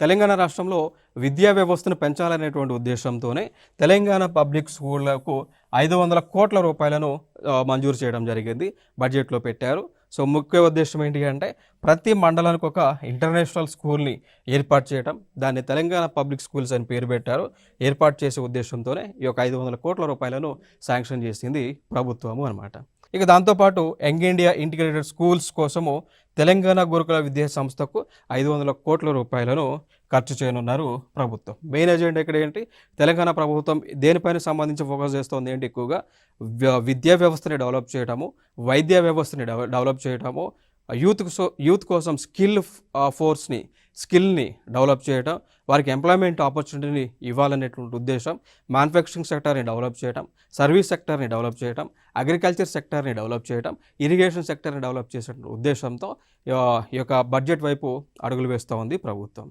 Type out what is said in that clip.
తెలంగాణ రాష్ట్రంలో విద్యా వ్యవస్థను పెంచాలనేటువంటి ఉద్దేశంతోనే తెలంగాణ పబ్లిక్ స్కూళ్లకు 500 కోట్ల రూపాయలను మంజూరు చేయడం జరిగింది. బడ్జెట్‌లో పెట్టారు. సో, ముఖ్య ఉద్దేశం ఏంటి అంటే ప్రతి మండలానికి ఒక ఇంటర్నేషనల్ స్కూల్‌ని ఏర్పాటు చేయడం. దాన్ని తెలంగాణ పబ్లిక్ స్కూల్స్ అని పేరు పెట్టారు. ఏర్పాటు చేసే ఉద్దేశంతోనే ఈ యొక్క 500 కోట్ల రూపాయలను శాంక్షన్ చేసింది ప్రభుత్వము అనమాట. ఇక దాంతోపాటు యంగ్ ఇండియా ఇంటిగ్రేటెడ్ స్కూల్స్ కోసము తెలంగాణ గురుకుల విద్యా సంస్థకు 500 కోట్ల రూపాయలను ఖర్చు చేయనున్నారు ప్రభుత్వం. మెయిన్ ఎజెండా ఇక్కడ ఏంటి? తెలంగాణ ప్రభుత్వం దేనిపైన సంబంధించి ఫోకస్ చేస్తుంది ఏంటి? ఎక్కువగా విద్యా వ్యవస్థని డెవలప్ చేయడము, వైద్య వ్యవస్థని డెవలప్ చేయడము, యూత్ కోసం స్కిల్ని డెవలప్ చేయడం, వారికి ఎంప్లాయ్మెంట్ ఆపర్చునిటీని ఇవ్వాలనేటువంటి ఉద్దేశం, మ్యానుఫ్యాక్చరింగ్ సెక్టర్ని డెవలప్ చేయడం, సర్వీస్ సెక్టర్ని డెవలప్ చేయడం, అగ్రికల్చర్ సెక్టర్ని డెవలప్ చేయడం, ఇరిగేషన్ సెక్టర్ని డెవలప్ చేసే ఉద్దేశంతో ఈ యొక్క బడ్జెట్ వైపు అడుగులు వేస్తూ ఉంది ప్రభుత్వం.